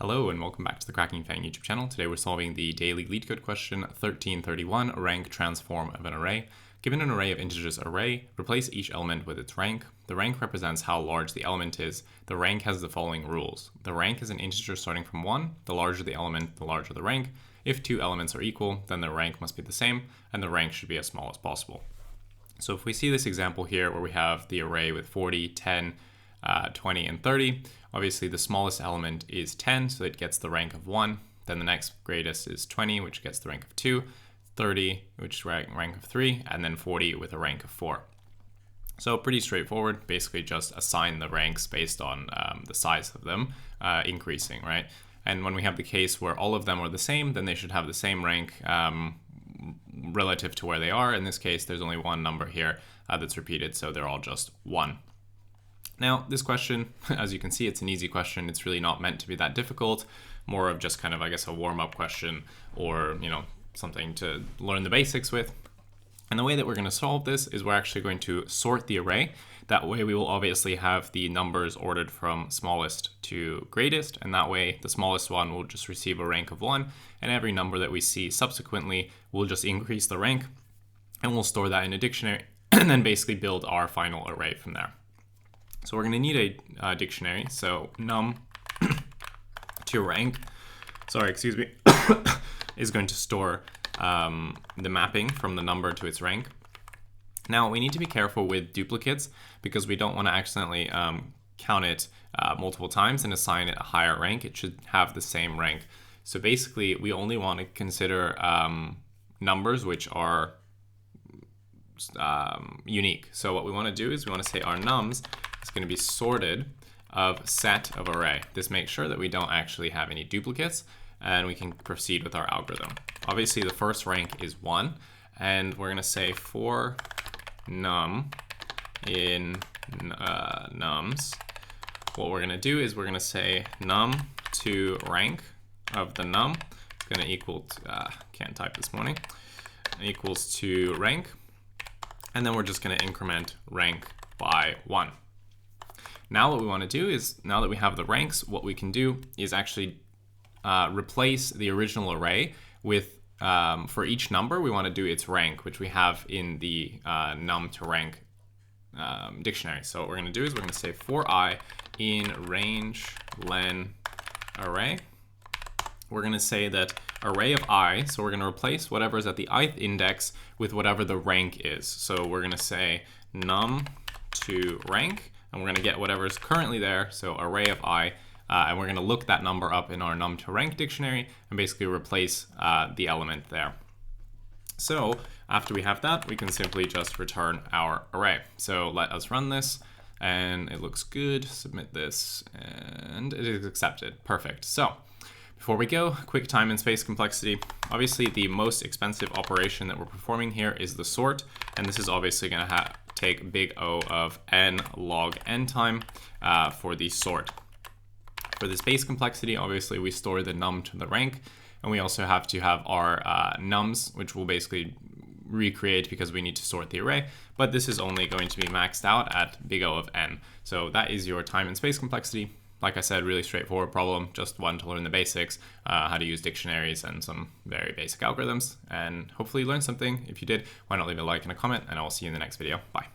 Hello and welcome back to the Cracking FAANG YouTube channel. Today we're solving the daily Leetcode question 1331, rank transform of an array. Given an array of integers array, replace each element with its rank. The rank represents how large the element is. The rank has the following rules. The rank is an integer starting from 1. The larger the element, the larger the rank. If two elements are equal, then the rank must be the same, and the rank should be as small as possible. So if we see this example here where we have the array with 40, 10, 20, and 30, obviously the smallest element is 10, so it gets the rank of 1. Then the next greatest is 20, which gets the rank of 2, 30, which is rank of 3, and then 40 with a rank of 4. So pretty straightforward, basically just assign the ranks based on the size of them increasing, right? And when we have the case where all of them are the same, then they should have the same rank relative to where they are. In this case, there's only one number here that's repeated, so they're all just 1. Now, this question, as you can see, it's an easy question. It's really not meant to be that difficult, more of just kind of, I guess, a warm-up question or, something to learn the basics with. And the way that we're going to solve this is we're actually going to sort the array. That way we will obviously have the numbers ordered from smallest to greatest, and that way the smallest one will just receive a rank of 1, and every number that we see subsequently will just increase the rank, and we'll store that in a dictionary, and then basically build our final array from there. So we're going to need a dictionary, so num to rank, is going to store the mapping from the number to its rank. Now we need to be careful with duplicates because we don't want to accidentally count it multiple times and assign it a higher rank. It should have the same rank. So basically we only want to consider numbers which are unique. So what we want to do is we want to say our nums is going to be sorted of set of array. This makes sure that we don't actually have any duplicates, and we can proceed with our algorithm. Obviously the first rank is 1, and we're going to say for num in nums, what we're going to do is we're going to say num to rank of the num is going to equal to, can't type this morning, equals to rank, and then we're just going to increment rank by 1. Now what we want to do is, now that we have the ranks, what we can do is actually replace the original array with, for each number, we want to do its rank, which we have in the num to rank dictionary. So what we're going to do is we're going to say for I in range len array. We're going to say that array of I, so we're going to replace whatever is at the ith index with whatever the rank is. So we're going to say num to rank, and we're going to get whatever is currently there, so array of I, and we're going to look that number up in our num to rank dictionary and basically replace the element there. So after we have that, we can simply just return our array. So let us run this, and it looks good. Submit this, and it is accepted. Perfect. So before we go, quick time and space complexity. Obviously, the most expensive operation that we're performing here is the sort, and this is obviously going to take big O of n log n time for the sort. For the space complexity, obviously we store the num to the rank, and we also have to have our nums, which we'll basically recreate because we need to sort the array, but this is only going to be maxed out at big O of n. So that is your time and space complexity. Like I said, really straightforward problem, just one to learn the basics, how to use dictionaries and some very basic algorithms, and hopefully you learned something. If you did, why not leave a like and a comment, and I will see you in the next video. Bye.